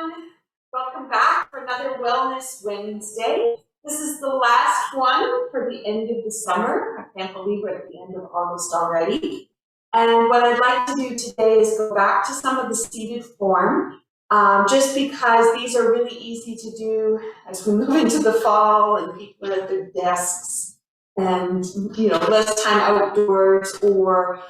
everyone. Welcome back for another Wellness Wednesday. This is the last one for the end of the summer. I can't believe we're at the end of August already. And what I'd like to do today is go back to some of the seated form, just because these are really easy to do as we move into the fall and people are at their desks and less time outdoors, or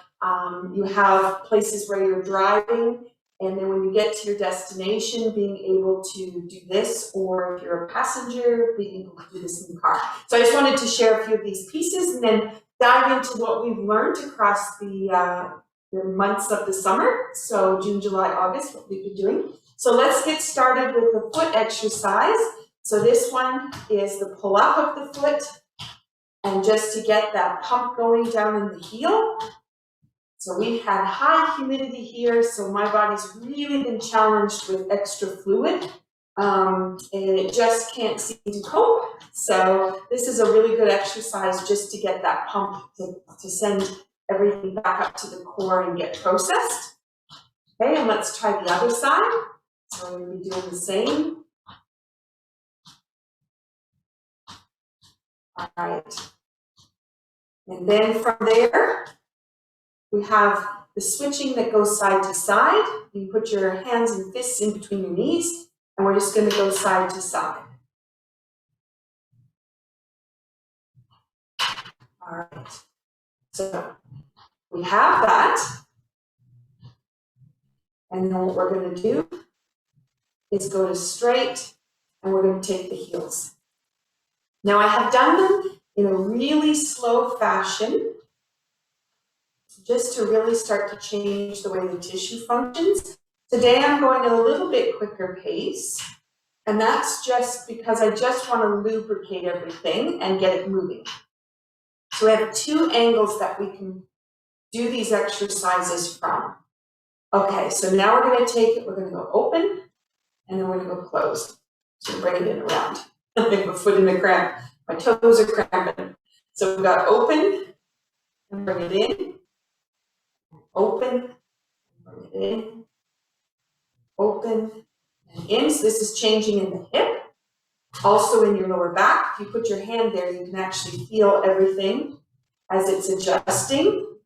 you have places where you're driving. And then when you get to your destination, being able to do this, or if you're a passenger, being able to do this in the car. So I just wanted to share a few of these pieces and then dive into what we've learned across the months of the summer. So June, July, August, what we've been doing. So let's get started with the foot exercise. So this one is the pull up of the foot, and just to get that pump going down in the heel. So we've had high humidity here, so my body's really been challenged with extra fluid, and it just can't seem to cope. So this is a really good exercise just to get that pump to send everything back up to the core and get processed. Okay, and let's try the other side. So we're going to be doing the same. All right. And then from there, we have the switching that goes side to side. You put your hands and fists in between your knees, and we're just going to go side to side. All right. So we have that. And then what we're going to do is go to straight, and we're going to take the heels. Now I have done them in a really slow fashion, just to really start to change the way the tissue functions. Today I'm going at a little bit quicker pace, and that's just because I just want to lubricate everything and get it moving. So we have two angles that we can do these exercises from. Okay, so now we're going to take it, we're going to go open, and then we're going to go close. So bring it in around. I have a foot in a cramp. My toes are cramping. So we've got open, and bring it in. Open, bring it in, open, and in. So this is changing in the hip. Also in your lower back, if you put your hand there, you can actually feel everything as it's adjusting.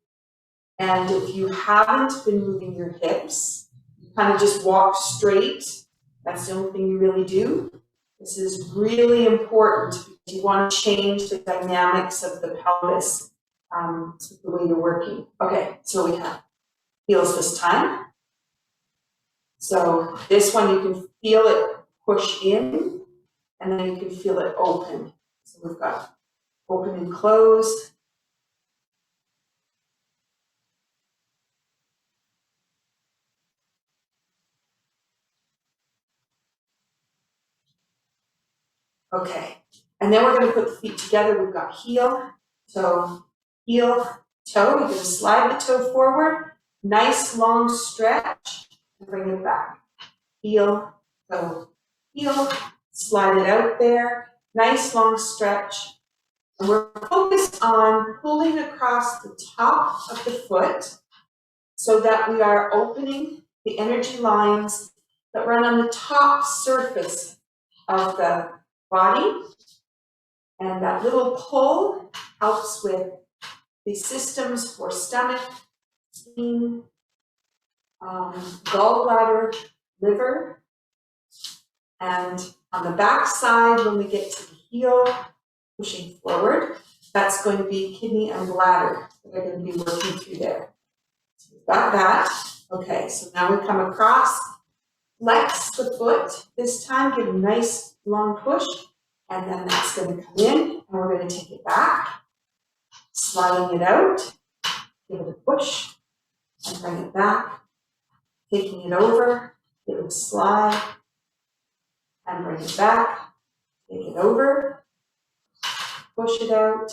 And if you haven't been moving your hips, you kind of just walk straight. That's the only thing you really do. This is really important because you want to change the dynamics of the pelvis. The way you're working. Okay, so we have heels this time. So this one you can feel it push in, and then you can feel it open. So we've got open and closed. Okay, and then we're going to put the feet together. We've got heel, toe, heel, toe. You're going to slide the toe forward. Nice long stretch, and bring it back. Heel, toe, heel, slide it out there. Nice long stretch. And we're focused on pulling across the top of the foot so that we are opening the energy lines that run on the top surface of the body. And that little pull helps with the systems for stomach, spleen, gallbladder, liver. And on the back side, when we get to the heel, pushing forward, that's going to be kidney and bladder that are going to be working through there. So we've got that. Okay, so now we come across, flex the foot. This time, give a nice long push, and then that's going to come in, and we're going to take it back, sliding it out, give it a push, and bring it back, taking it over, give it a slide, and bring it back, take it over, push it out.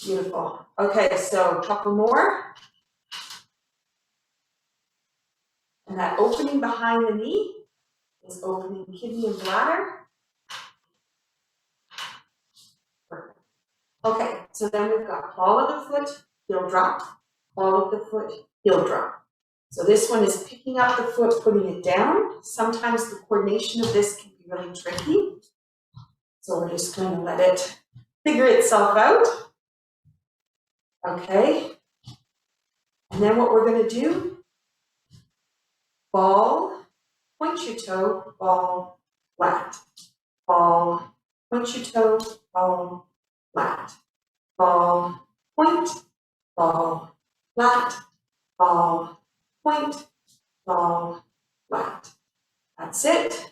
Beautiful. Okay, so a couple more. And that opening behind the knee is opening kidney and bladder. Perfect. Okay, so then we've got ball of the foot, heel drop, ball of the foot, heel drop. So this one is picking up the foot, putting it down. Sometimes the coordination of this can be really tricky. So we're just going to let it figure itself out. Okay. And then what we're going to do, ball, point your toe, ball, flat. Ball, point your toe, ball, flat. Ball, point, ball, flat. Ball, point, ball, flat. That's it.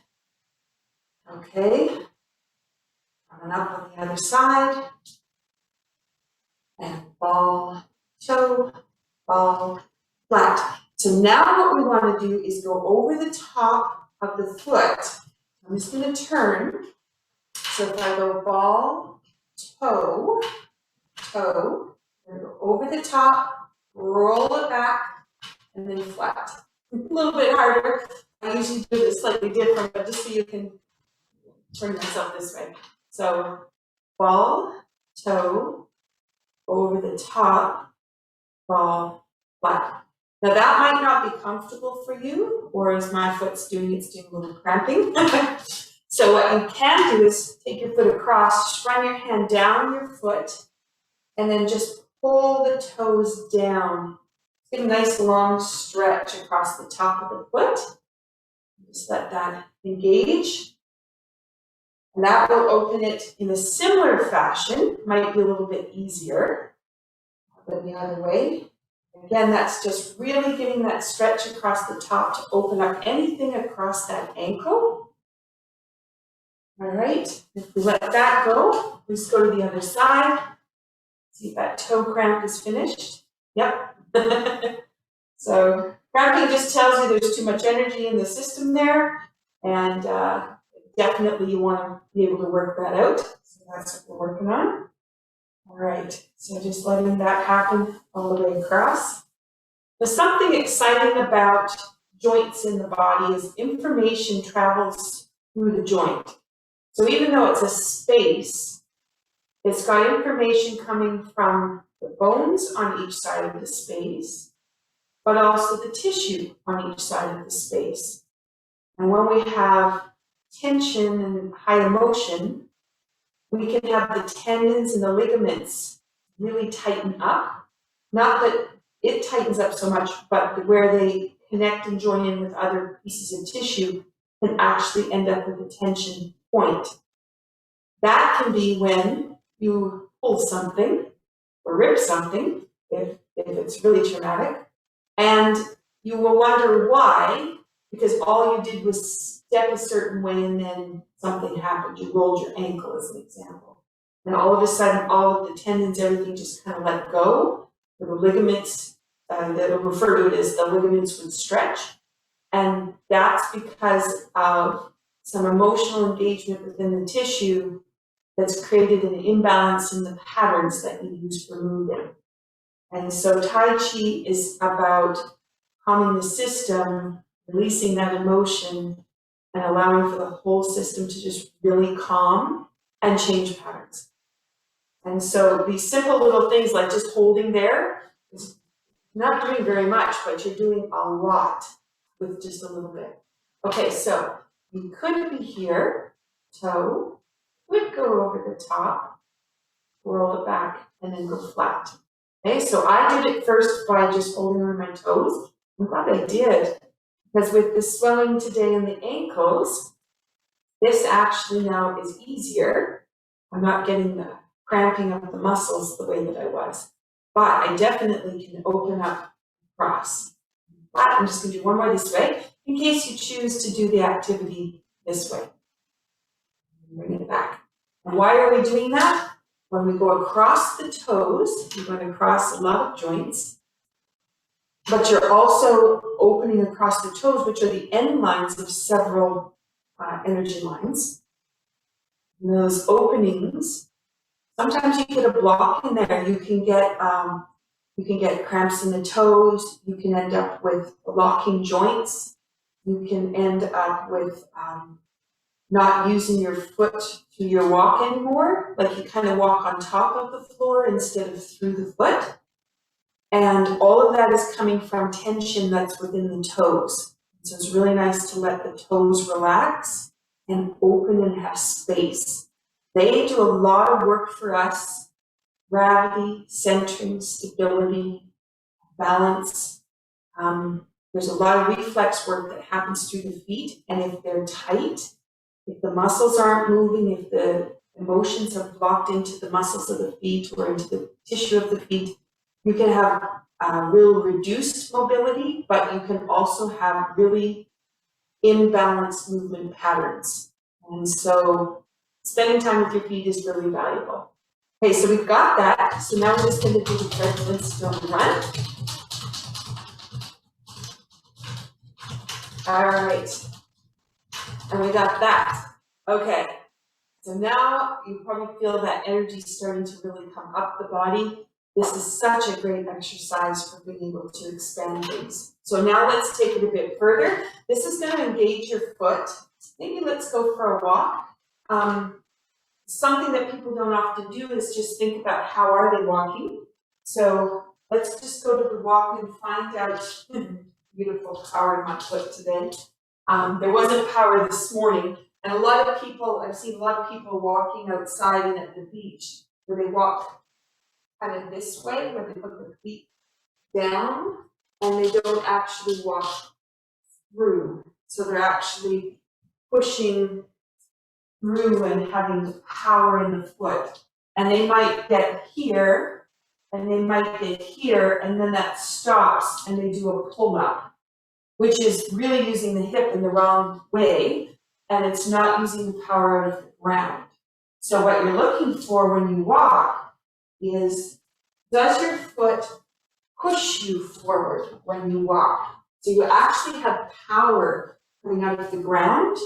Okay. Coming up on the other side. And ball, toe, ball, flat. So now what we want to do is go over the top of the foot. I'm just going to turn. So if I go ball, toe, toe, we're going to go over the top, roll it back, and then flat. A little bit harder. I usually do this slightly different, but just so you can turn yourself this way. So ball, toe, over the top, ball, flat. Now that might not be comfortable for you, or as my foot's doing, it's doing a little cramping. So what you can do is take your foot across, run your hand down your foot, and then just pull the toes down. Get a nice long stretch across the top of the foot. Just let that engage. And that will open it in a similar fashion, might be a little bit easier than the other way. Again, that's just really giving that stretch across the top to open up anything across that ankle. All right, if we let that go, let's go to the other side. See if that toe cramp is finished. Yep. So cramping just tells you there's too much energy in the system there, and definitely you want to be able to work that out. So that's what we're working on. All right, so just letting that happen all the way across. There's something exciting about joints in the body is information travels through the joint. So even though it's a space, it's got information coming from the bones on each side of the space, but also the tissue on each side of the space. And when we have tension and high emotion, we can have the tendons and the ligaments really tighten up. Not that it tightens up so much, but where they connect and join in with other pieces of tissue can actually end up with a tension point. That can be when you pull something or rip something, if it's really traumatic, and you will wonder why, because all you did was step a certain way and then something happened. You rolled your ankle, as an example. And all of a sudden, all of the tendons, everything just kind of let go. The ligaments, they'll refer to it as the ligaments would stretch. And that's because of some emotional engagement within the tissue that's created an imbalance in the patterns that you use for moving. And so Tai Chi is about calming the system, releasing that emotion, and allowing for the whole system to just really calm and change patterns. And so these simple little things like just holding there is not doing very much, but you're doing a lot with just a little bit. Okay, so you could be here, toe, would go over the top, roll it back, and then go flat. Okay, so I did it first by just holding on my toes. I'm glad I did, because with the swelling today in the ankles, this actually now is easier. I'm not getting the cramping of the muscles the way that I was, but I definitely can open up across. But I'm just going to do one more this way, in case you choose to do the activity this way. Bring it back. And why are we doing that? When we go across the toes, you're going to cross a lot of joints, but you're also opening across the toes, which are the end lines of several energy lines. And those openings, sometimes you get a block in there. You can get cramps in the toes. You can end up with locking joints. You can end up with not using your foot to your walk anymore, like you kind of walk on top of the floor instead of through the foot. And all of that is coming from tension that's within the toes. So it's really nice to let the toes relax and open and have space. They do a lot of work for us: gravity, centering, stability, balance. There's a lot of reflex work that happens through the feet, and if they're tight, if the muscles aren't moving, if the emotions are locked into the muscles of the feet or into the tissue of the feet, you can have real reduced mobility, but you can also have really imbalanced movement patterns. And so spending time with your feet is really valuable. Okay, so we've got that. So now we're just going to do the Fred Flintstone run. All right, and we got that. Okay, so now you probably feel that energy starting to really come up the body. This is such a great exercise for being able to expand things. So now let's take it a bit further. This is going to engage your foot. Maybe let's go for a walk. Something that people don't often do is just think about how are they walking. So let's just go to the walk and find out. Beautiful power in my foot today. There wasn't power this morning, and a lot of people, I've seen a lot of people walking outside and at the beach, where they walk kind of this way, where they put their feet down, and they don't actually walk through. So they're actually pushing through and having power in the foot. And they might get here, and they might get here, and then that stops, and they do a pull-up, which is really using the hip in the wrong way, and it's not using the power out of the ground. So what you're looking for when you walk is, does your foot push you forward when you walk? So you actually have power coming out of the ground.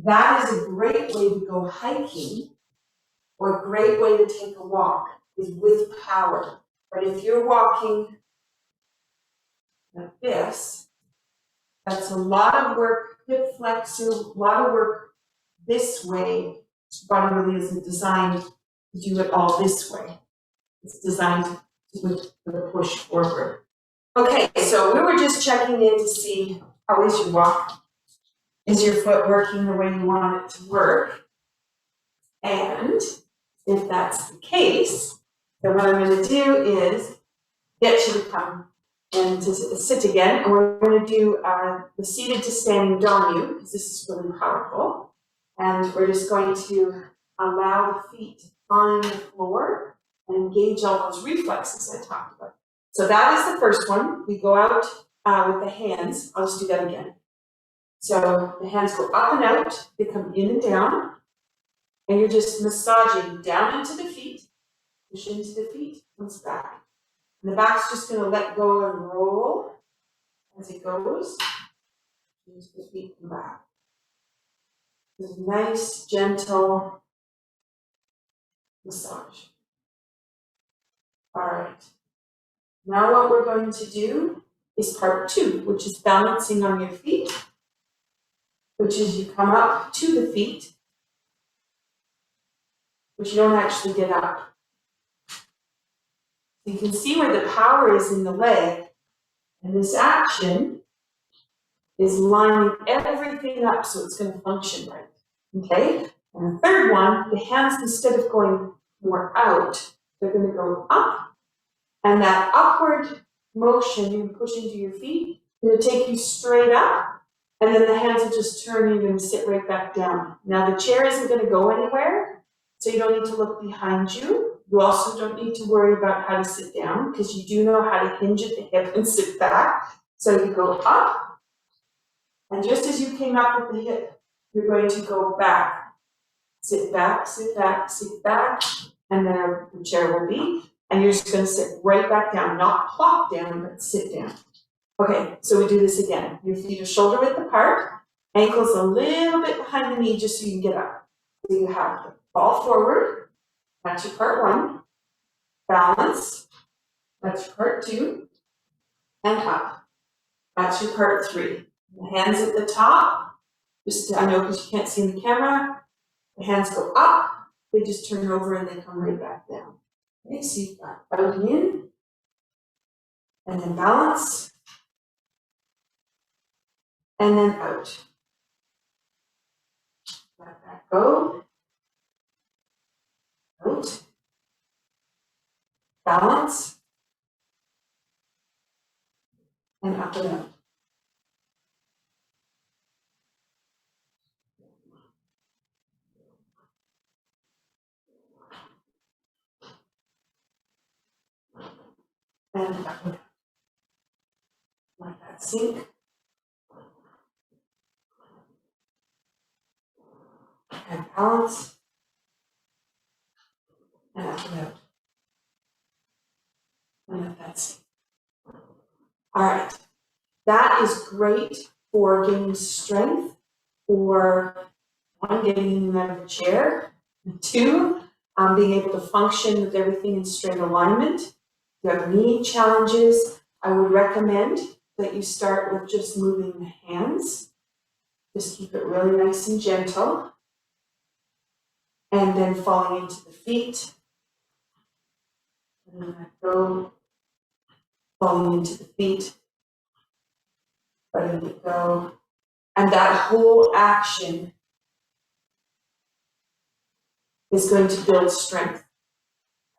That is a great way to go hiking, or a great way to take a walk, is with power. But if you're walking like this, that's a lot of work, hip flexor, a lot of work this way. The body really isn't designed to do it all this way. It's designed with the push forward. Okay, so we were just checking in to see how is your walk. Is your foot working the way you want it to work? And if that's the case, then what I'm going to do is get you to come and to sit again, and we're going to do the seated to standing W, because this is really powerful. And we're just going to allow the feet to find the floor and engage all those reflexes I talked about. So that is the first one. We go out with the hands. I'll just do that again. So the hands go up and out, they come in and down, and you're just massaging down into the feet, push into the feet, comes back. And the back's just going to let go and roll as it goes. Use the feet come back. This nice, gentle massage. All right. Now what we're going to do is part 2, which is balancing on your feet, which is you come up to the feet, but you don't actually get up. You can see where the power is in the leg, and this action is lining everything up so it's going to function right. Okay? And the third one, the hands, instead of going more out, they're going to go up, and that upward motion you push into your feet is going to take you straight up, and then the hands will just turn, you're going to sit right back down. Now the chair isn't going to go anywhere, so you don't need to look behind you. You also don't need to worry about how to sit down, because you do know how to hinge at the hip and sit back. So you go up, and just as you came up with the hip, you're going to go back. Sit back, sit back, sit back, and there the chair will be. And you're just going to sit right back down, not plop down, but sit down. Okay, so we do this again. Your feet are shoulder width apart, ankles a little bit behind the knee just so you can get up. So you have to fall forward. That's your part 1. Balance. That's your part 2. And up. That's your part 3. The hands at the top. Just, I know because you can't see in the camera. The hands go up. They just turn over and they come right back down. Okay, so you've got bowing in, and then balance, and then out. Let that go, out, balance, and up and out. And up and out. Let that sink. And balance, and up and out. And let that sink. All right. That is great for gaining strength, for one, getting in and out of the chair, and two, being able to function with everything in straight alignment. If you have knee challenges, I would recommend that you start with just moving the hands. Just keep it really nice and gentle. And then falling into the feet. And then let go. Falling into the feet. Letting it go. And that whole action is going to build strength.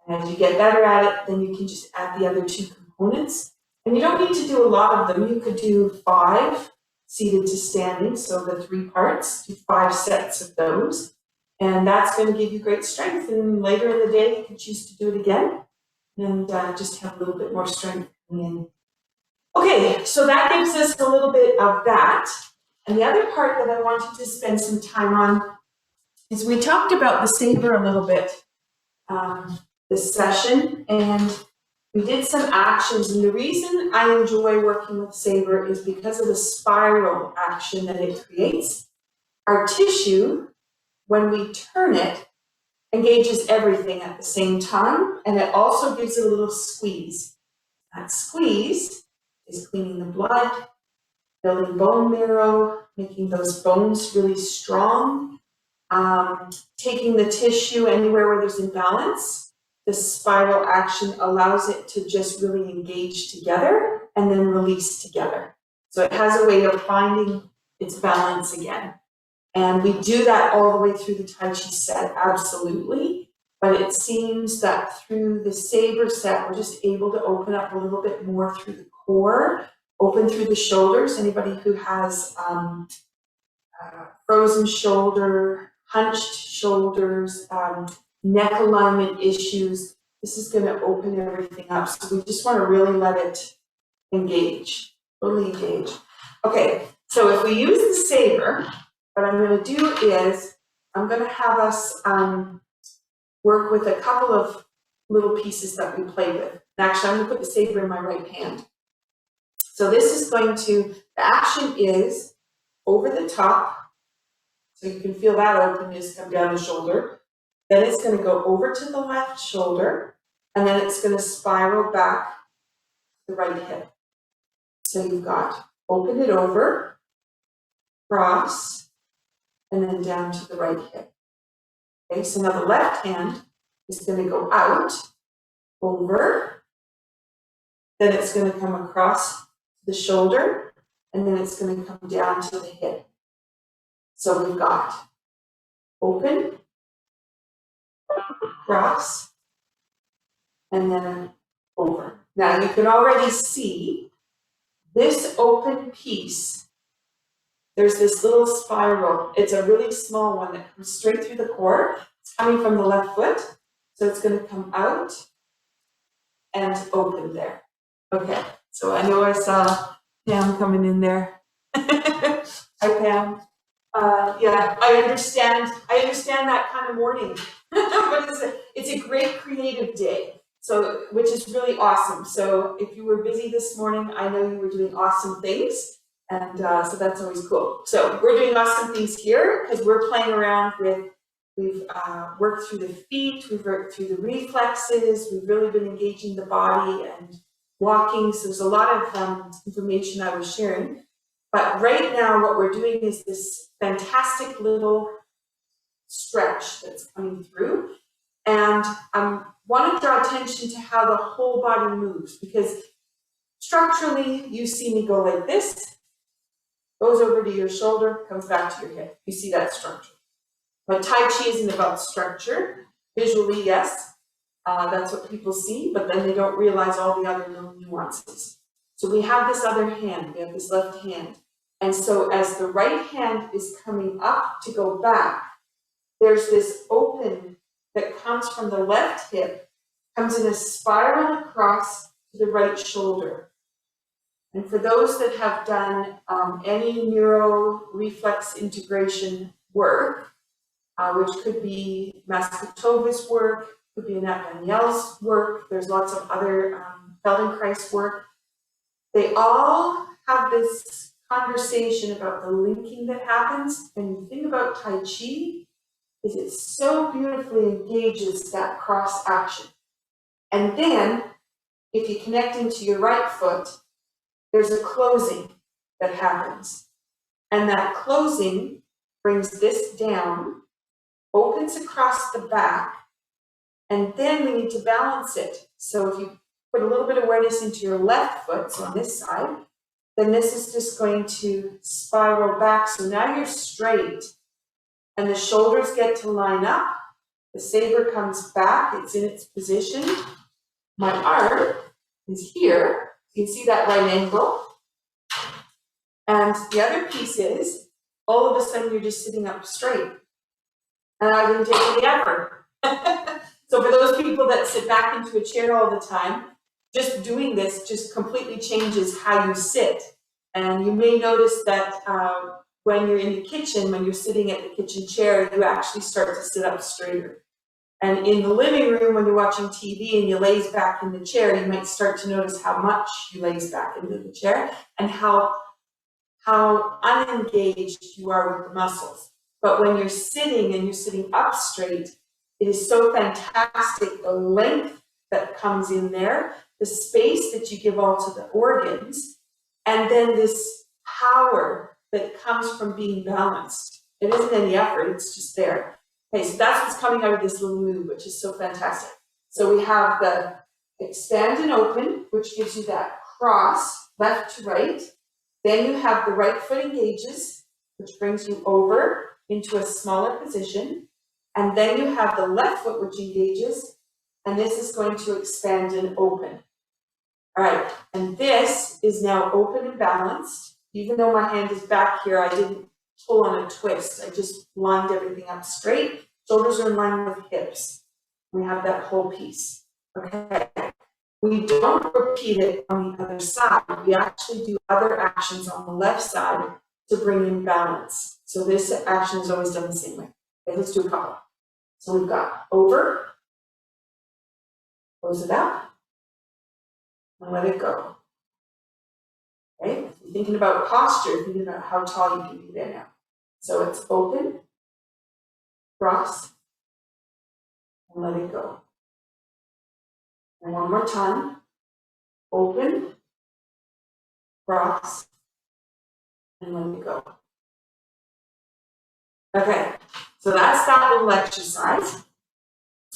And as you get better at it, then you can just add the other two components. And you don't need to do a lot of them. You could do 5 seated to standing, so the 3 parts, do 5 sets of those. And that's going to give you great strength. And later in the day, you can choose to do it again and just have a little bit more strength coming in. Okay, so that gives us a little bit of that. And the other part that I wanted to spend some time on is we talked about the saber a little bit this session, and we did some actions. And the reason I enjoy working with saber is because of the spiral action that it creates. Our tissue, when we turn it, engages everything at the same time, and it also gives it a little squeeze. That squeeze is cleaning the blood, building bone marrow, making those bones really strong, taking the tissue anywhere where there's imbalance. The spiral action allows it to just really engage together and then release together. So it has a way of finding its balance again. And we do that all the way through the Tai Chi set, absolutely. But it seems that through the saber set, we're just able to open up a little bit more through the core, open through the shoulders. Anybody who has frozen shoulder, hunched shoulders, neck alignment issues, this is going to open everything up. So we just want to really let it engage, really engage. Okay, so if we use the saber, what I'm going to do is I'm going to have us work with a couple of little pieces that we play with. Actually, I'm going to put the saber in my right hand. So this is going to, the action is over the top. So you can feel that openness come down the shoulder. Then it's going to go over to the left shoulder, and then it's going to spiral back to the right hip. So you've got open it over, cross, and then down to the right hip. Okay, so now the left hand is going to go out, over, then it's going to come across the shoulder, and then it's going to come down to the hip. So we've got open, cross, and then over. Now you can already see this open piece. There's this little spiral. It's a really small one that comes straight through the core. It's coming from the left foot. So it's going to come out and open there. Okay, so I know I saw Pam coming in there. Hi, Pam. Yeah, I understand that kind of morning. But it's a great creative day. So, which is really awesome. So if you were busy this morning, I know you were doing awesome things. And so that's always cool. So we're doing awesome things here because we're playing around with, we've worked through the feet, we've worked through the reflexes, we've really been engaging the body and walking. So there's a lot of information I was sharing. But right now what we're doing is this fantastic little stretch that's coming through. And I want to draw attention to how the whole body moves, because Structurally, you see me go like this, goes over to your shoulder, comes back to your hip. You see that structure. But Tai Chi isn't about structure. Visually, yes, that's what people see, but then they don't realize all the other little nuances. So we have this other hand, we have this left hand. And so as the right hand is coming up to go back, there's this open that comes from the left hip, comes in a spiral across to the right shoulder. And for those that have done any neuro reflex integration work, which could be Maskhatova's work, could be Annette Danielle's work, there's lots of other Feldenkrais work, they all have this conversation about the linking that happens. And the thing about Tai Chi is it so beautifully engages that cross action. And then, if you connect into your right foot, there's a closing that happens. And that closing brings this down, opens across the back, and then we need to balance it. So if you put a little bit of awareness into your left foot, so on this side, then this is just going to spiral back. So now you're straight, and the shoulders get to line up. The saber comes back, it's in its position. My arm is here. You can see that right angle. And the other piece is, all of a sudden you're just sitting up straight. And I didn't take any effort. So for those people that sit back into a chair all the time, just doing this just completely changes how you sit. And you may notice that when you're in the kitchen, when you're sitting at the kitchen chair, you actually start to sit up straighter. And in the living room, when you're watching TV and you laze back in the chair, you might start to notice how much you laze back into the chair and how unengaged you are with the muscles. But when you're sitting and you're sitting up straight, it is so fantastic, the length that comes in there, the space that you give all to the organs, and then this power that comes from being balanced. It isn't any effort, it's just there. Okay, so that's what's coming out of this little move, which is so fantastic. So we have the expand and open, which gives you that cross, left to right. Then you have the right foot engages, which brings you over into a smaller position. And then you have the left foot, which engages, and this is going to expand and open. All right, and this is now open and balanced. Even though my hand is back here, I didn't pull on a twist. I just lined everything up straight. Shoulders are in line with hips. We have that whole piece. Okay. We don't repeat it on the other side. We actually do other actions on the left side to bring in balance. So this action is always done the same way. Okay, let's do a couple. So we've got over, close it up, and let it go. Okay, if you're thinking about posture, thinking about how tall you can be there now. So it's open, cross, and let it go. And one more time, open, cross, and let it go. Okay, so that's that little exercise.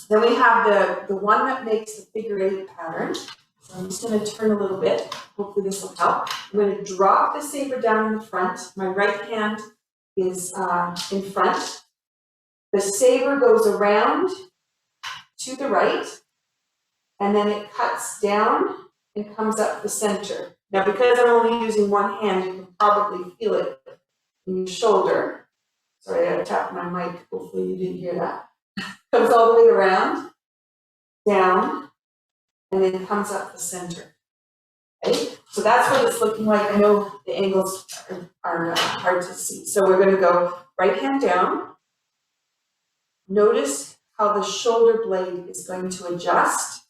Then we have the one that makes the figure 8 pattern. So I'm just going to turn a little bit. Hopefully this will help. I'm going to drop the saber down in the front. My right hand is in front. The saber goes around to the right, and then it cuts down and comes up the center. Now, because I'm only using one hand, you can probably feel it in your shoulder. Sorry, I tapped my mic. Hopefully you didn't hear that. Comes all the way around, down, and then comes up the center. Okay? So that's what it's looking like. I know the angles are hard to see. So we're going to go right hand down. Notice how the shoulder blade is going to adjust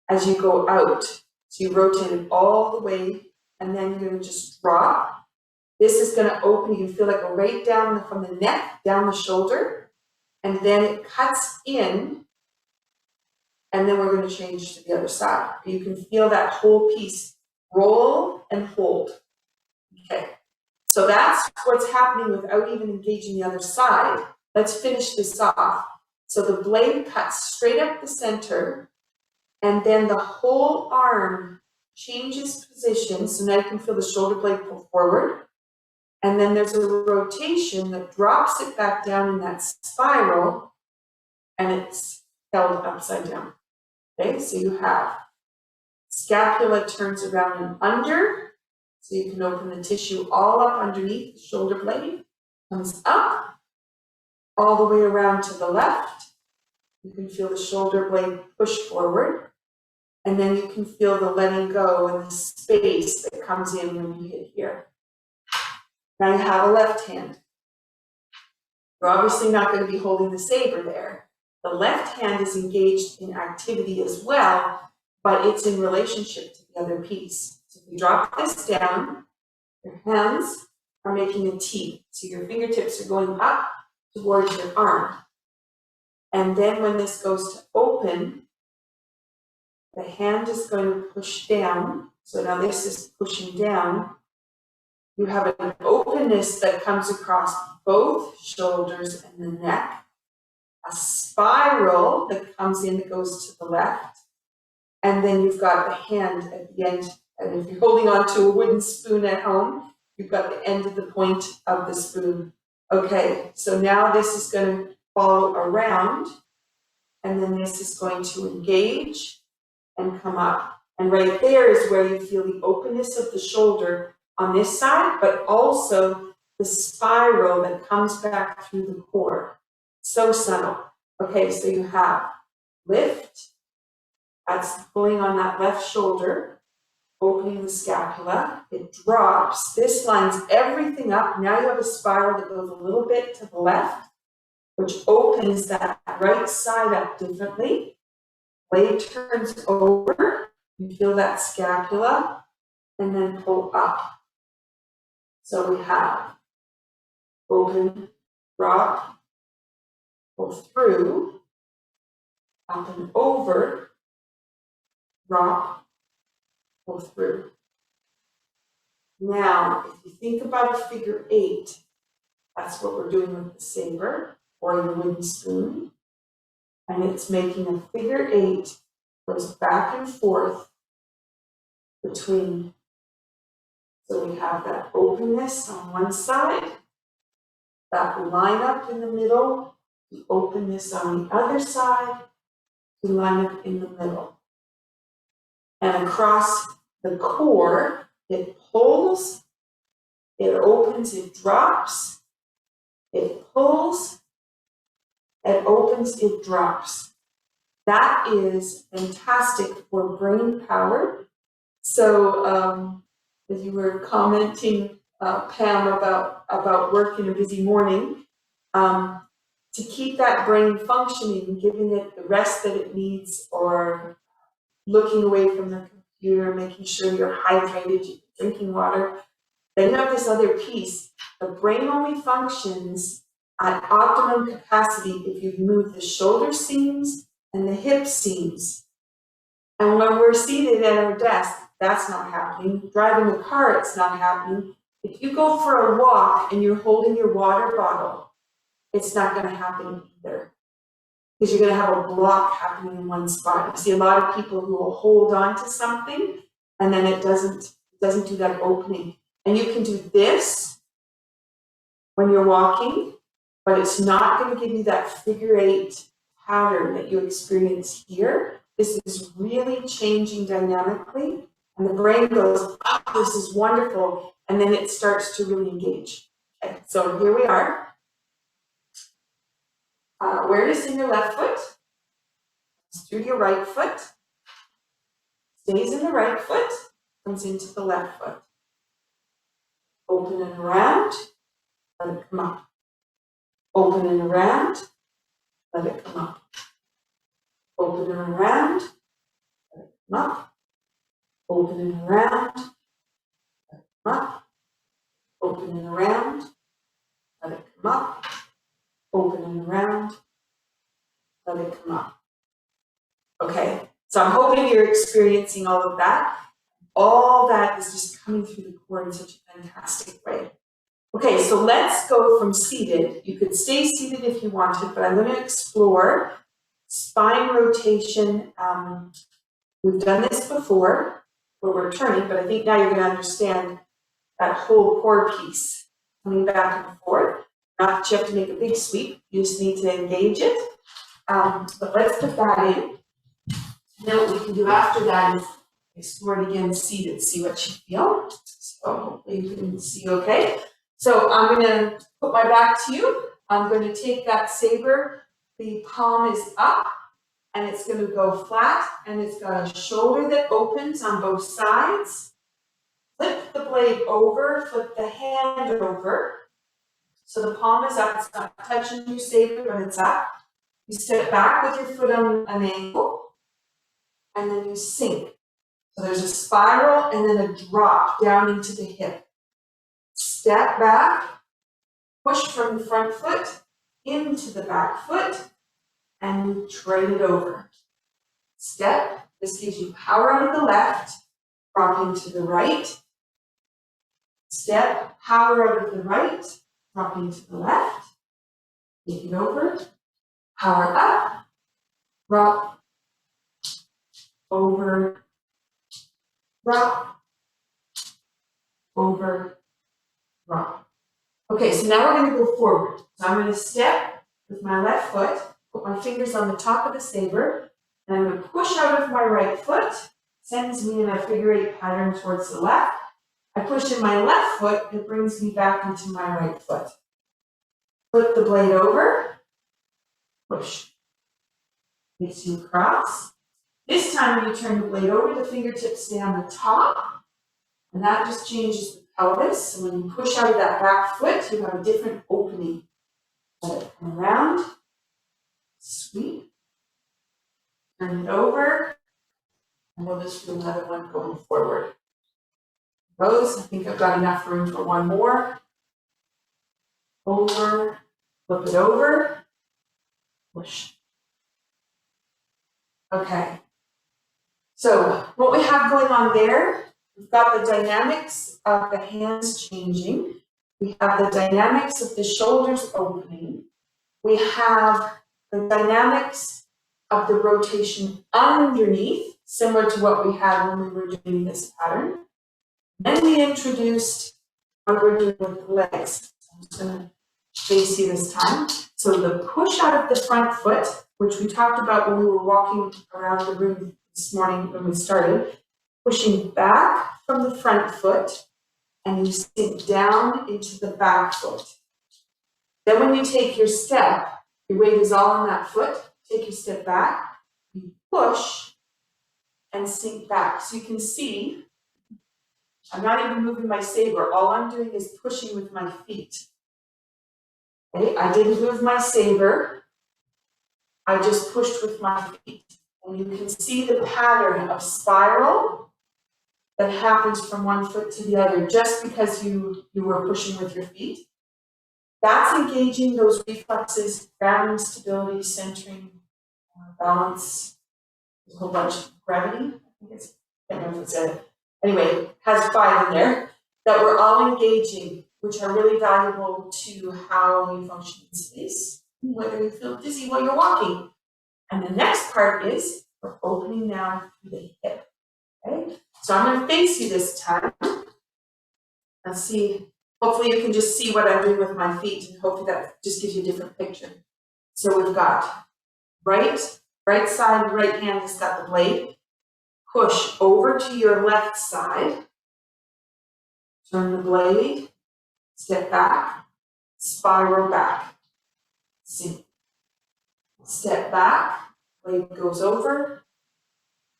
as you go out. So you rotate it all the way, and then you're going to just drop. This is going to open. You can feel like a right down from the neck, down the shoulder, and then it cuts in, and then we're going to change to the other side. You can feel that whole piece roll and hold. Okay, so that's what's happening without even engaging the other side. Let's finish this off. So the blade cuts straight up the center, and then the whole arm changes position, so now you can feel the shoulder blade pull forward, and then there's a rotation that drops it back down in that spiral, and it's held upside down. Okay, so you have scapula turns around and under, so you can open the tissue all up underneath the shoulder blade, comes up, all the way around to the left. You can feel the shoulder blade push forward, and then you can feel the letting go and the space that comes in when you hit here. Now you have a left hand. You're obviously not going to be holding the saber there. The left hand is engaged in activity as well, but it's in relationship to the other piece. So if you drop this down, your hands are making a T. So your fingertips are going up towards your arm. And then when this goes to open, the hand is going to push down. So now this is pushing down. You have an openness that comes across both shoulders and the neck, a spiral that comes in that goes to the left, and then you've got the hand at the end. And if you're holding on to a wooden spoon at home, you've got the end of the point of the spoon. Okay, so now this is going to follow around, and then this is going to engage and come up. And right there is where you feel the openness of the shoulder on this side, but also the spiral that comes back through the core. So subtle. Okay, so you have lift, that's pulling on that left shoulder, opening the scapula, it drops, this lines everything up. Now you have a spiral that goes a little bit to the left, which opens that right side up differently. Blade turns over, you feel that scapula, and then pull up. So we have open, drop, pull through, up and over, drop, pull through. Now, if you think about a figure 8, that's what we're doing with the saber or the wooden spoon. And it's making a figure 8, goes back and forth between. So we have that openness on one side, that line up in the middle, the openness on the other side, the line up in the middle. And across the core, it pulls, it opens, it drops, it pulls, it opens, it drops. That is fantastic for brain power. So as you were commenting, Pam, about work in a busy morning, to keep that brain functioning, giving it the rest that it needs, or looking away from the computer, making sure you're hydrated, you're drinking water. Then you have this other piece. The brain only functions at optimum capacity if you've moved the shoulder seams and the hip seams. And when we're seated at our desk, that's not happening. Driving a car, it's not happening. If you go for a walk and you're holding your water bottle, it's not going to happen either. Because you're going to have a block happening in one spot. You see a lot of people who will hold on to something and then it doesn't do that opening. And you can do this when you're walking, but it's not going to give you that figure 8 pattern that you experience here. This is really changing dynamically. And the brain goes, oh, this is wonderful. And then it starts to really engage. Okay, so here we are. Awareness in your left foot, through your right foot, stays in the right foot, comes into the left foot. Open and around, let it come up. Open and around, let it come up. Open and around, let it come up. Open and around, let it come up. Open and around, let it come up. Open and around, let it come up. Okay, so I'm hoping you're experiencing all of that. All that is just coming through the core in such a fantastic way. Okay, so let's go from seated. You could stay seated if you wanted, but I'm going to explore spine rotation. We've done this before. where we're turning, but I think now you're going to understand that whole core piece coming back and forth. Not that you have to make a big sweep, you just need to engage it. But let's put that in. And then what we can do after that is explore it again seated, see what you feel. So hopefully you can see okay. So I'm going to put my back to you. I'm going to take that saber, the palm is up, and it's going to go flat, and it's got a shoulder that opens on both sides. Flip the blade over, flip the hand over. So the palm is up, it's not touching your saber, but it's up. You step back with your foot on an angle, and then you sink. So there's a spiral and then a drop down into the hip. Step back, push from the front foot into the back foot, and you trade it over. Step, this gives you power on the left, dropping to the right. Step, power out of the right, dropping to the left. Take it over, power up, drop, over, drop, over, drop. Okay, so now we're going to go forward. So I'm going to step with my left foot, put my fingers on the top of the saber, and I'm going to push out of my right foot, sends me in a figure eight pattern towards the left. I push in my left foot, it brings me back into my right foot. Flip the blade over, push. Makes you across. This time when you turn the blade over, the fingertips stay on the top, and that just changes the pelvis. So when you push out of that back foot, you have a different opening. Let it come around, sweep, turn it over, and we'll just do another one going forward. Goes, I think I've got enough room for one more. Over, flip it over, push. Okay. So what we have going on there, we've got the dynamics of the hands changing. We have the dynamics of the shoulders opening. We have the dynamics of the rotation underneath, similar to what we had when we were doing this pattern. Then we introduced what we're doing with the legs. So I'm just going to face you this time. So the push out of the front foot, which we talked about when we were walking around the room this morning when we started, pushing back from the front foot, and you sink down into the back foot. Then when you take your step, your weight is all on that foot, take your step back, you push, and sink back. So you can see, I'm not even moving my saber, all I'm doing is pushing with my feet. Okay, I didn't move my saber, I just pushed with my feet. And you can see the pattern of spiral that happens from one foot to the other just because you were pushing with your feet. That's engaging those reflexes, grounding, stability, centering, balance, a whole bunch of gravity. I can't remember if it said it. Anyway, has 5 in there that we're all engaging, which are really valuable to how you function in space, whether you feel dizzy while you're walking. And the next part is we're opening now through the hip. Okay? So I'm going to face you this time and see. Hopefully you can just see what I'm doing with my feet, and hopefully that just gives you a different picture. So we've got right side, right hand has got the blade. Push over to your left side. Turn the blade. Step back. Spiral back. Sink. Step back. Blade goes over.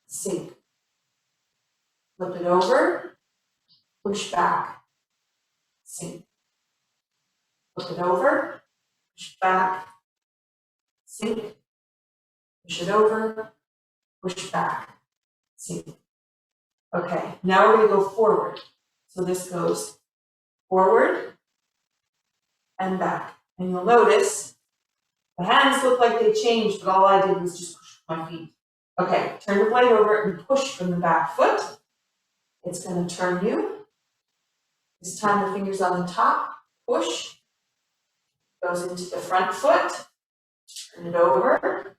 Sink. Flip it over. Push back. Sink. Flip it over, push back, sink, push it over, push back, sink. Okay, now we're going to go forward. So this goes forward and back. And you'll notice the hands look like they changed, but all I did was just push with my feet. Okay, turn the blade over and push from the back foot. It's going to turn you. This time the fingers on the top, push, goes into the front foot, turn it over,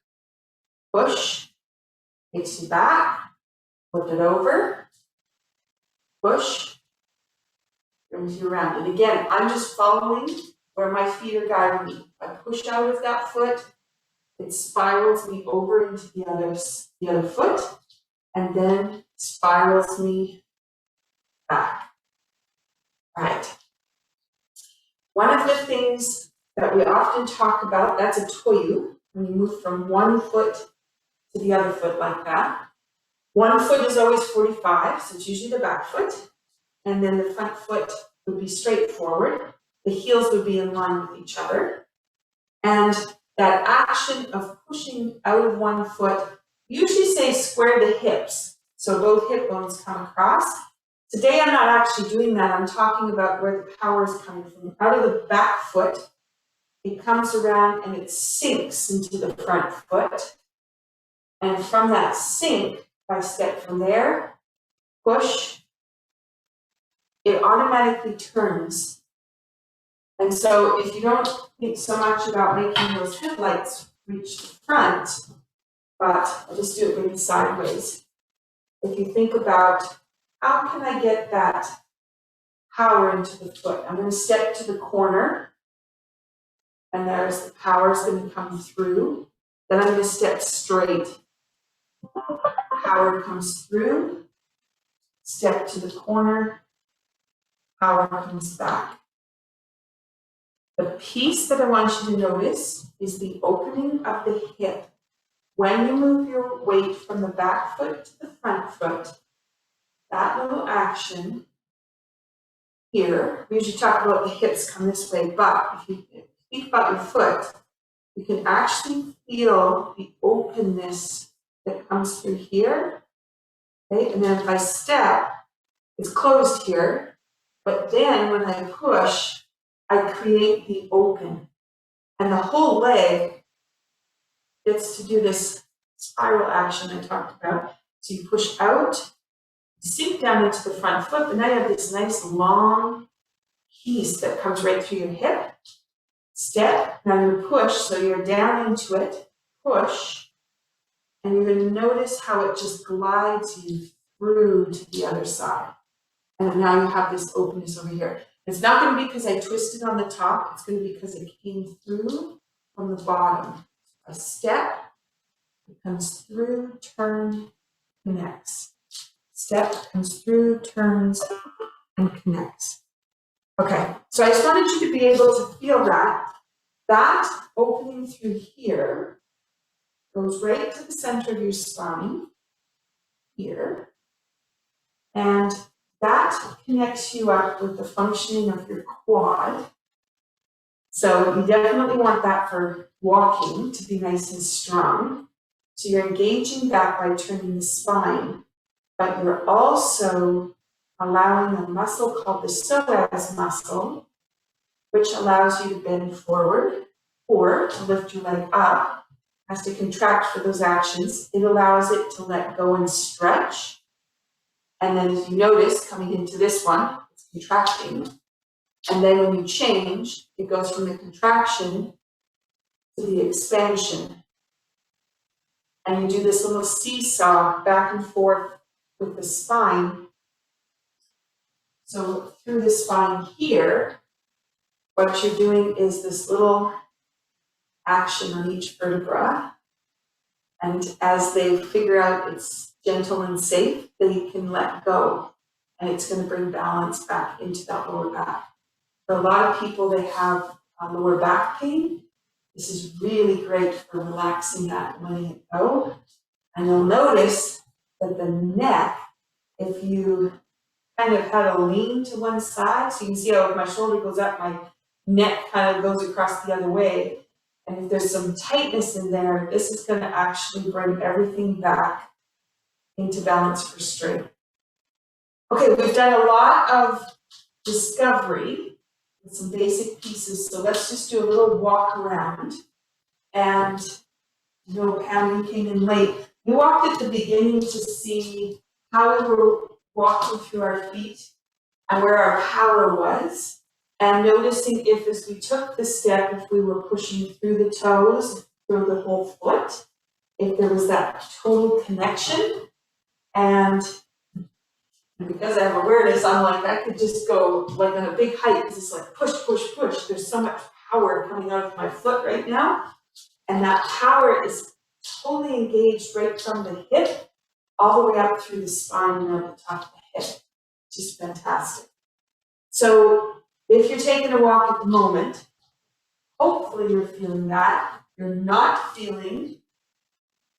push, takes you back, flip it over, push, brings you around. And again, I'm just following where my feet are guiding me. I push out of that foot, it spirals me over into the other foot, and then spirals me back. Right. One of the things that we often talk about, that's a toyu, when you move from one foot to the other foot like that. One foot is always 45, so it's usually the back foot, and then the front foot would be straight forward. The heels would be in line with each other. And that action of pushing out of one foot, usually say square the hips, so both hip bones come across. Today I'm not actually doing that, I'm talking about where the power is coming from. Out of the back foot, it comes around and it sinks into the front foot. And from that sink, if I step from there, push, it automatically turns. And so if you don't think so much about making those headlights reach the front, but I'll just do it maybe sideways. If you think about how can I get that power into the foot? I'm going to step to the corner, and there's the power is going to come through. Then I'm going to step straight. Power comes through. Step to the corner. Power comes back. The piece that I want you to notice is the opening of the hip. When you move your weight from the back foot to the front foot, that little action here, we usually talk about the hips come this way, but if you think about your foot, you can actually feel the openness that comes through here. Okay? And then if I step, it's closed here, but then when I push, I create the open. And the whole leg gets to do this spiral action I talked about. So you push out, you sink down into the front foot, but now you have this nice long piece that comes right through your hip. Step, now you push, so you're down into it, push, and you're going to notice how it just glides you through to the other side. And now you have this openness over here. It's not going to be because I twisted on the top, it's going to be because it came through from the bottom. A step, it comes through, turn, connects. Step comes through, turns, and connects. Okay, so I just wanted you to be able to feel that. That opening through here goes right to the center of your spine, here, and that connects you up with the functioning of your quad. So you definitely want that for walking to be nice and strong. So you're engaging that by turning the spine, but you're also allowing a muscle called the psoas muscle, which allows you to bend forward or to lift your leg up, has to contract for those actions. It allows it to let go and stretch. And then as you notice, coming into this one, it's contracting. And then when you change, it goes from the contraction to the expansion. And you do this little seesaw back and forth with the spine. So through the spine here, what you're doing is this little action on each vertebra. And as they figure out it's gentle and safe, they can let go. And it's going to bring balance back into that lower back. For a lot of people, they have lower back pain. This is really great for relaxing that and letting it go. And you'll notice that the neck, if you kind of had a lean to one side, so you can see how if my shoulder goes up, my neck kind of goes across the other way. And if there's some tightness in there, this is going to actually bring everything back into balance for straight. Okay, we've done a lot of discovery with some basic pieces, so let's just do a little walk around. And you know, Pam, you came in late. You walked at the beginning to see how we were walking through our feet and where our power was, and noticing if as we took the step, if we were pushing through the toes, through the whole foot, if there was that total connection. And And because I have awareness, I'm like, I could just go like on a big height, because it's like push, push, push. There's so much power coming out of my foot right now. And that power is totally engaged right from the hip all the way up through the spine and at the top of the hip, which is fantastic. So if you're taking a walk at the moment, hopefully you're feeling that. You're not feeling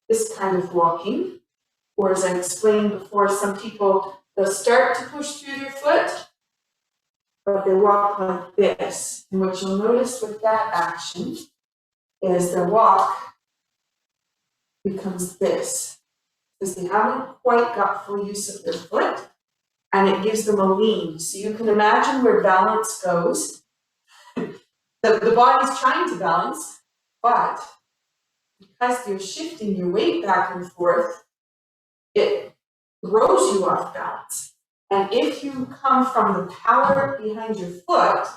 this kind of walking, or as I explained before, some people, they'll start to push through their foot, but they walk like this. And what you'll notice with that action is their walk becomes this, because they haven't quite got full use of their foot, and it gives them a lean. So you can imagine where balance goes. The body's trying to balance, but because you're shifting your weight back and forth, it throws you off balance. And if you come from the power behind your foot,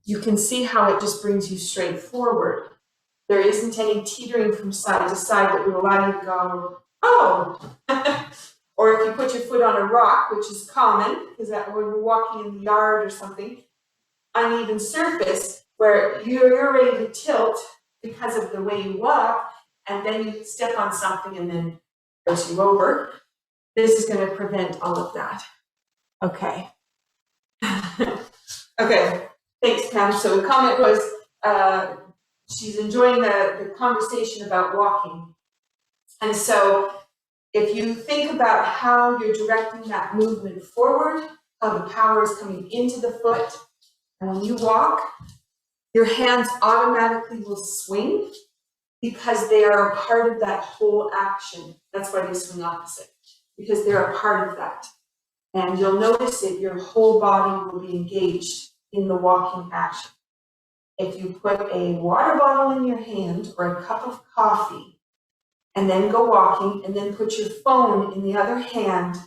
you can see how it just brings you straight forward. There isn't any teetering from side to side that would allow you to go, oh. Or if you put your foot on a rock, which is common, because when you're walking in the yard or something, uneven surface where you're ready to tilt because of the way you walk, and then you step on something and then goes you over. This is going to prevent all of that. Okay. Okay, thanks, Pam. So the comment was she's enjoying the conversation about walking. And so if you think about how you're directing that movement forward, how the power is coming into the foot, and when you walk, your hands automatically will swing because they are a part of that whole action. That's why they swing opposite, because they're a part of that. And you'll notice that your whole body will be engaged in the walking action. If you put a water bottle in your hand or a cup of coffee and then go walking and then put your phone in the other hand,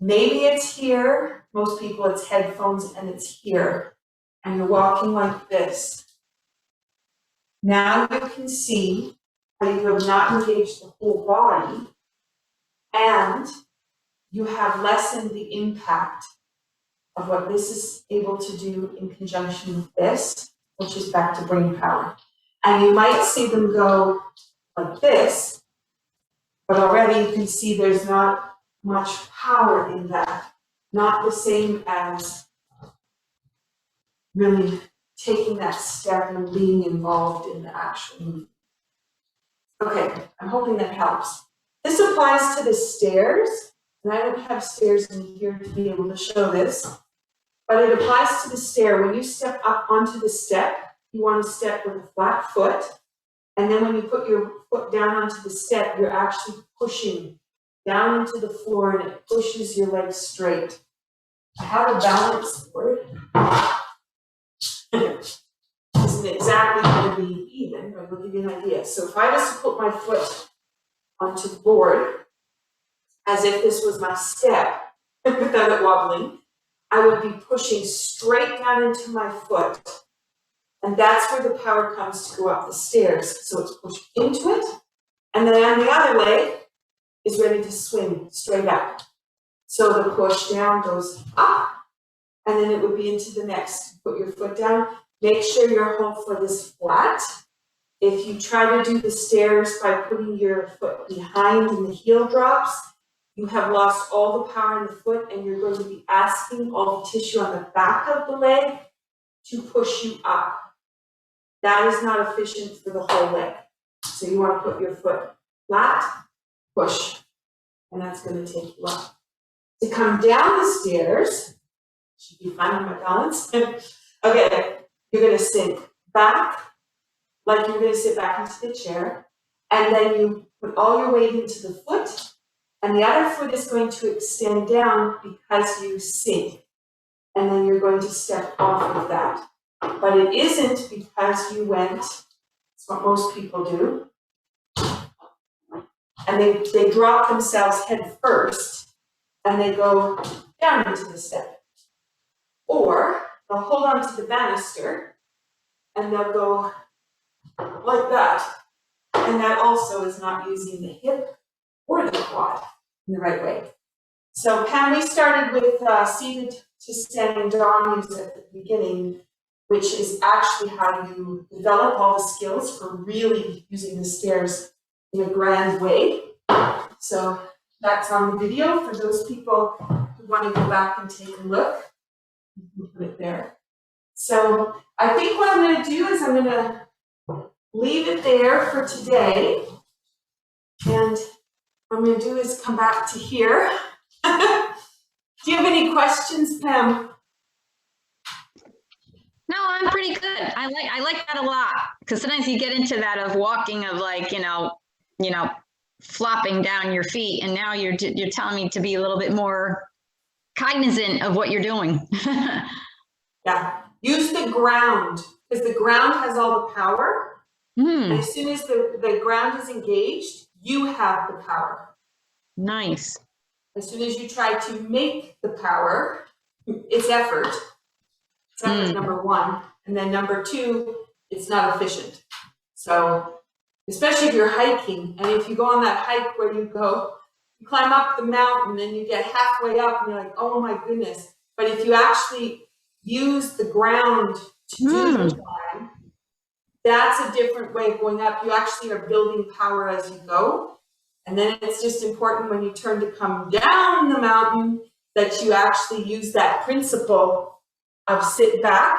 maybe it's here, most people it's headphones and it's here, and you're walking like this. Now you can see how you have not engaged the whole body, and you have lessened the impact of what this is able to do in conjunction with this, which is back to brain power. And you might see them go like this, but already you can see there's not much power in that, not the same as really taking that step and being involved in the actual movement. Okay, I'm hoping that helps. This applies to the stairs, and I don't have stairs in here to be able to show this, but it applies to the stair. When you step up onto the step, you want to step with a flat foot, and then when you put your foot down onto the step, you're actually pushing down into the floor, and it pushes your legs straight. I have a balance board. Isn't exactly going to be even, but we'll give you an idea. So if I was to put my foot onto the board, as if this was my step, without it wobbling, I would be pushing straight down into my foot. And that's where the power comes to go up the stairs. So it's pushed into it, and then the other leg is ready to swing straight up. So the push down goes up, and then it would be into the next. Put your foot down. Make sure your whole foot is flat. If you try to do the stairs by putting your foot behind and the heel drops, you have lost all the power in the foot, and you're going to be asking all the tissue on the back of the leg to push you up. That is not efficient for the whole leg. So you want to put your foot flat, push, and that's going to take you up. To come down the stairs, should be fine on my balance. Okay, you're going to sink back, like you're going to sit back into the chair, and then you put all your weight into the foot, and the other foot is going to extend down because you sink, and then you're going to step off of that. But it isn't because you went, it's what most people do, and they drop themselves head first, and they go down into the step. Or they'll hold on to the banister, and they'll go like that. And that also is not using the hip or the quad. in the right way. So Pam, we started with seated to standing dog use at the beginning, which is actually how you develop all the skills for really using the stairs in a grand way. So that's on the video for those people who want to go back and take a look. You can put it there. So I think what I'm going to do is I'm going to leave it there for today. And what I'm going to do is come back to here. Do you have any questions, Pam? No, I'm pretty good. I like that a lot, because sometimes you get into that of walking of like, you know, flopping down your feet, and now you're telling me to be a little bit more cognizant of what you're doing. Yeah, use the ground, because the ground has all the power. And as soon as the ground is engaged, you have the power. Nice. As soon as you try to make the power, it's effort. It's effort number one. And then number two, it's not efficient. So, especially if you're hiking, and if you go on that hike where you climb up the mountain and you get halfway up and you're like, oh my goodness. But if you actually use the ground to do the climb, that's a different way of going up. You actually are building power as you go. And then it's just important when you turn to come down the mountain that you actually use that principle of sit back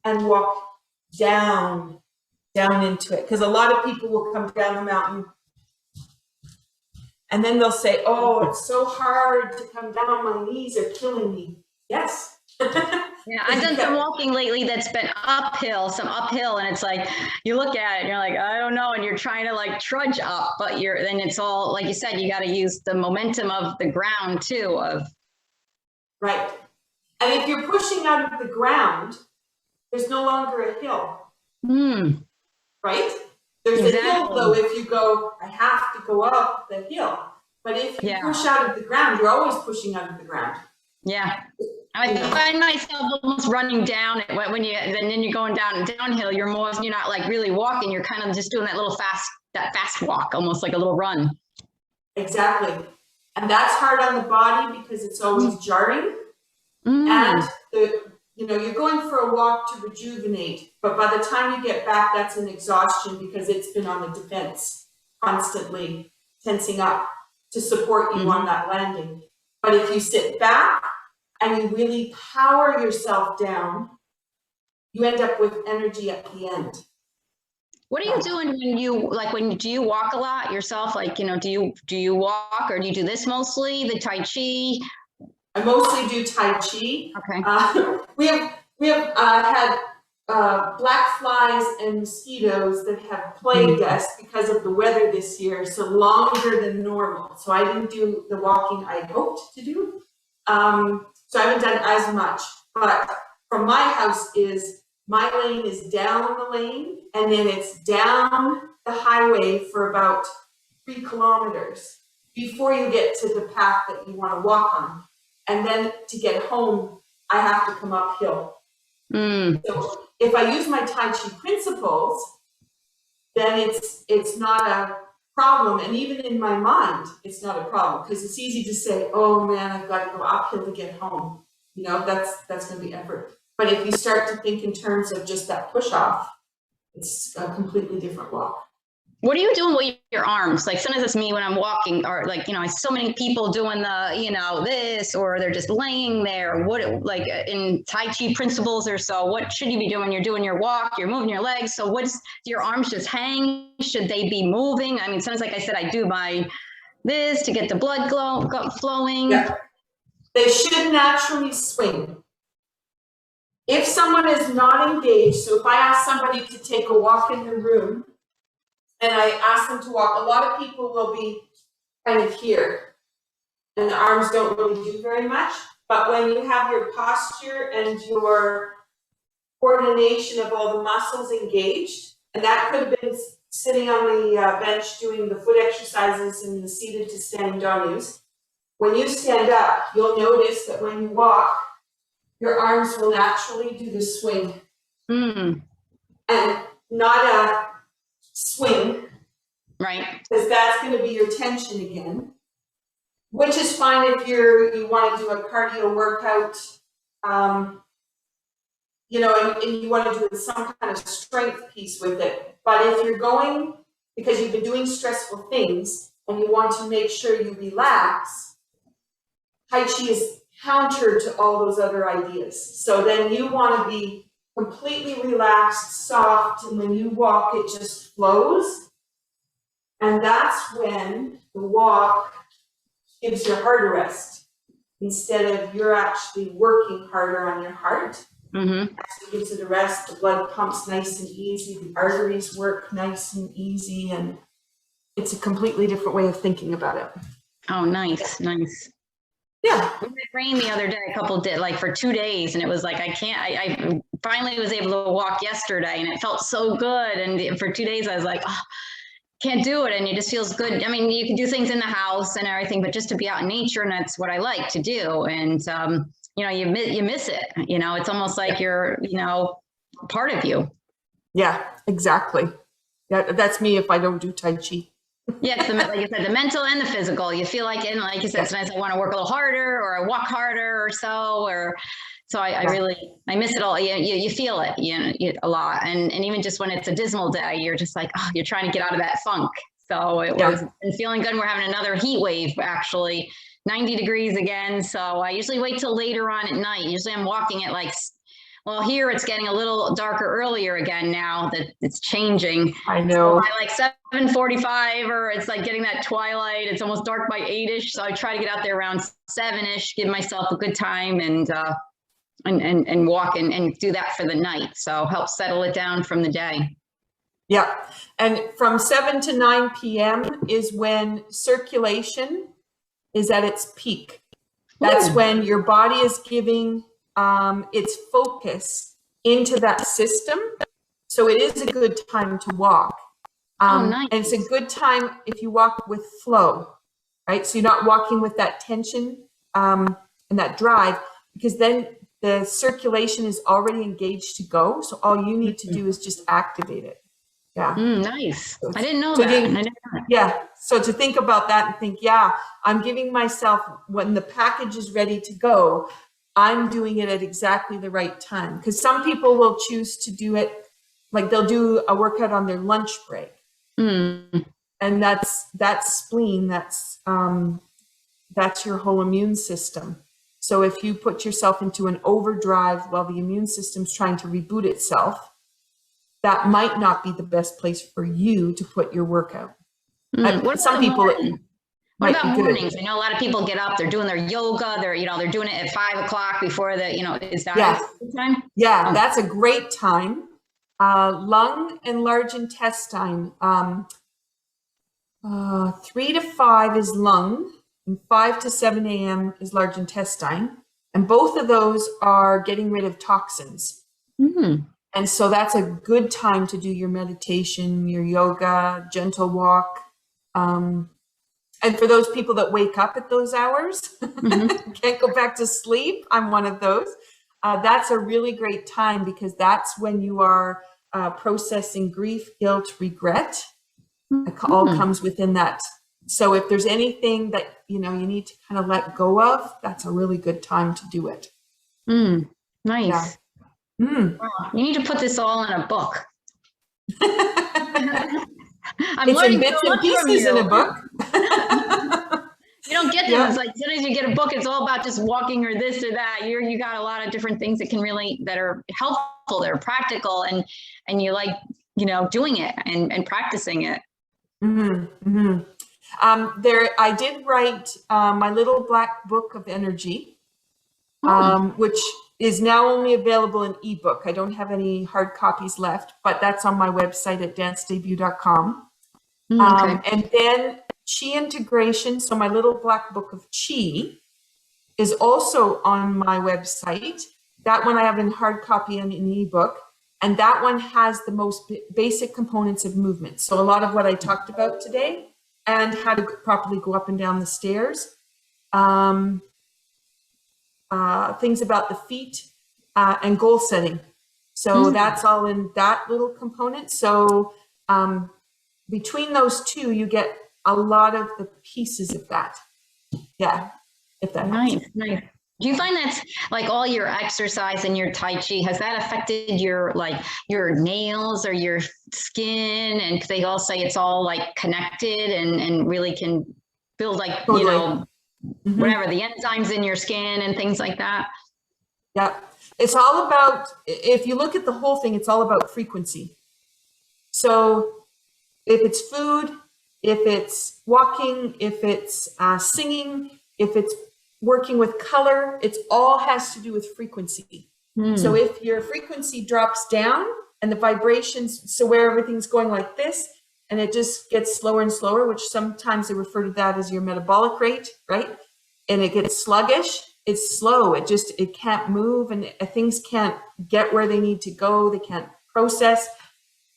and walk down into it. Because a lot of people will come down the mountain and then they'll say, oh, it's so hard to come down, my knees are killing me. Yes. Yeah, I've done some walking lately that's been some uphill, and it's like you look at it and you're like, I don't know, and you're trying to like trudge up, but then it's all like you said, you got to use the momentum of the ground too. Right. And if you're pushing out of the ground, there's no longer a hill. Right? There's a hill though if you go, I have to go up the hill. But if you push out of the ground, you're always pushing out of the ground. Yeah. I find myself almost running down it when then you're going downhill. You're not like really walking. You're kind of just doing that fast walk, almost like a little run. Exactly, and that's hard on the body because it's always jarring. And you're going for a walk to rejuvenate, but by the time you get back, that's an exhaustion because it's been on the defense, constantly tensing up to support you on that landing. But if you sit back and you really power yourself down, you end up with energy at the end. What are you doing do you walk a lot yourself? Like, do you walk, or do you do this mostly, the Tai Chi? I mostly do Tai Chi. Okay. We have had black flies and mosquitoes that have plagued us because of the weather this year, so longer than normal. So I didn't do the walking I hoped to do. So I haven't done as much, but from my house my lane is down the lane, and then it's down the highway for about 3 kilometers before you get to the path that you want to walk on. And then to get home, I have to come uphill. So if I use my Tai Chi principles, then it's not a problem. And even in my mind, it's not a problem because it's easy to say, oh man, I've got to go uphill to get home. That's going to be effort. But if you start to think in terms of just that push off, it's a completely different walk. What are you doing with your arms? Like sometimes it's me when I'm walking, or like, so many people doing the, this, or they're just laying there. Like in Tai Chi principles or so, what should you be doing? You're doing your walk, you're moving your legs. So do your arms just hang? Should they be moving? I mean, sometimes, like I said, I do this to get the blood flowing. Yeah. They should naturally swing. If someone is not engaged, so if I ask somebody to take a walk in the room, and I ask them to walk, a lot of people will be kind of here, and the arms don't really do very much. But when you have your posture and your coordination of all the muscles engaged, and that could have been sitting on the bench doing the foot exercises and the seated to standing dog use. When you stand up, you'll notice that when you walk, your arms will naturally do the swing. And not a swing. Right. Because that's going to be your tension again. which is fine if you want to do a cardio workout, you know, and you want to do some kind of strength piece with it. But if you're going, because you've been doing stressful things and you want to make sure you relax, Tai Chi is counter to all those other ideas. So then you want to be completely relaxed, soft, and when you walk, it just flows. And that's when the walk gives your heart a rest. Instead of you're actually working harder on your heart, actually gives it a rest. The blood pumps nice and easy. The arteries work nice and easy, and it's a completely different way of thinking about it. Oh, nice, nice. Yeah. It rained the other day, like for 2 days, and it was like I finally was able to walk yesterday, and it felt so good. And for 2 days, I was like, oh, can't do it, and it just feels good. I mean, you can do things in the house and everything, but just to be out in nature, and that's what I like to do. And you know, you miss it. You know, it's almost like you're, you know, part of you. Yeah, exactly. Yeah, that's me if I don't do Tai Chi. Yes, like you said, the mental and the physical. You feel like, and like you said, sometimes I want to work a little harder, or I walk harder, or so, I really miss it all. You feel it, a lot, and even just when it's a dismal day, you're just like, oh, you're trying to get out of that funk. So it was feeling good. We're having another heat wave, actually, 90 degrees again. So I usually wait till later on at night. Usually I'm walking at well, here it's getting a little darker earlier again now that it's changing. I know. So by like 7:45, or it's like getting that twilight. It's almost dark by 8-ish. So I try to get out there around 7-ish, give myself a good time and walk and do that for the night. So help settle it down from the day. Yeah. And from 7 to 9 p.m. is when circulation is at its peak. That's when your body is giving its focus into that system. So it is a good time to walk. Nice. And it's a good time if you walk with flow, right? So you're not walking with that tension and that drive, because then the circulation is already engaged to go. So all you need to do is just activate it. Yeah. Nice. I didn't know that. Yeah. So to think about that and think, yeah, I'm giving myself, when the package is ready to go, I'm doing it at exactly the right time. Because some people will choose to do it, like they'll do a workout on their lunch break. And that's spleen, that's your whole immune system. So if you put yourself into an overdrive while the immune system's trying to reboot itself, that might not be the best place for you to put your workout. Some people, what about mornings? I know a lot of people get up, they're doing their yoga, they're doing it at 5 o'clock before the, is that a good time? Yeah, that's a great time. Lung and large intestine, 3 to 5 is lung, and 5 to 7 a.m. is large intestine. And both of those are getting rid of toxins. And so that's a good time to do your meditation, your yoga, gentle walk. And for those people that wake up at those hours, can't go back to sleep, I'm one of those. That's a really great time, because that's when you are processing grief, guilt, regret. It all comes within that. So if there's anything that, you need to kind of let go of, that's a really good time to do it. Nice. Yeah. Wow. You need to put this all in a book. It's in bits and pieces in a book. You don't get them. It's like as soon as you get a book, it's all about just walking or this or that. You got a lot of different things that are helpful, that are practical, and you like, doing it and practicing it. I did write my little black book of energy, which is now only available in ebook. I don't have any hard copies left, but that's on my website at dancedebut.com. And then Chi integration. So my little black book of Chi is also on my website. That one I have in hard copy and in ebook. And that one has the most basic components of movement. So a lot of what I talked about today, and how to properly go up and down the stairs. Things about the feet and goal setting. So that's all in that little component. So between those two, you get a lot of the pieces of that. Yeah, if that helps. Nice, nice. Do you find that's like all your exercise and your Tai Chi, has that affected your like your nails or your skin? And 'cause they all say it's all like connected and really can build like, you Totally. know, whatever, the enzymes in your skin and things like that. Yeah. It's all about, if you look at the whole thing, it's all about frequency. So if it's food, if it's walking, if it's singing, if it's working with color, it's all has to do with frequency. So if your frequency drops down and the vibrations, so where everything's going like this, and it just gets slower and slower, which sometimes they refer to that as your metabolic rate, right? And it gets sluggish, it's slow, it can't move, and things can't get where they need to go, they can't process.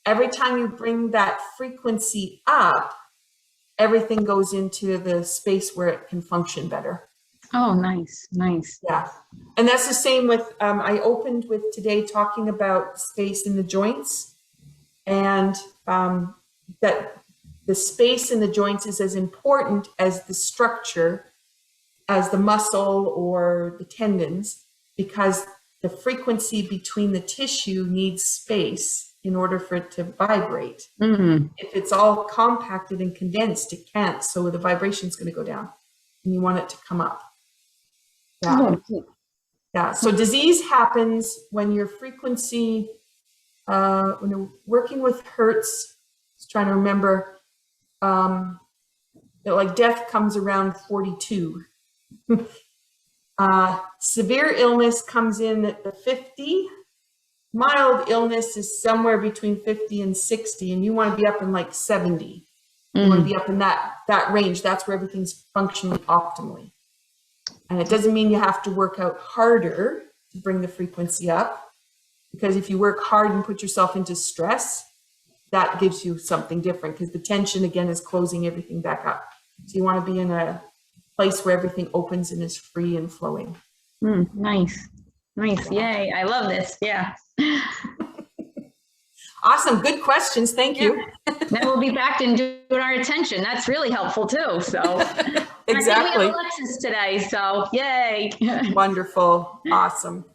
Every time you bring that frequency up, everything goes into the space where it can function better. Oh, nice, nice. Yeah. And that's the same with, I opened with today talking about space in the joints, and that the space in the joints is as important as the structure, as the muscle or the tendons, because the frequency between the tissue needs space in order for it to vibrate. If it's all compacted and condensed, it can't. So the vibration is going to go down, and you want it to come up. Yeah. Yeah. So disease happens when your frequency, when you're working with hertz, just trying to remember, like death comes around 42. Severe illness comes in at the 50. Mild illness is somewhere between 50 and 60, and you want to be up in like 70. You want to be up in that range. That's where everything's functioning optimally. And it doesn't mean you have to work out harder to bring the frequency up, because if you work hard and put yourself into stress, that gives you something different, because the tension again is closing everything back up. So you want to be in a place where everything opens and is free and flowing. Nice, nice. Yay. I love this. Yeah. Awesome. Good questions. Thank you. Then we'll be back and doing our attention. That's really helpful too. So exactly. We have Alexis today. So yay. Wonderful. Awesome.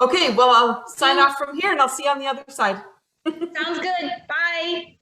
Okay. Well, I'll sign off from here and I'll see you on the other side. Sounds good. Bye.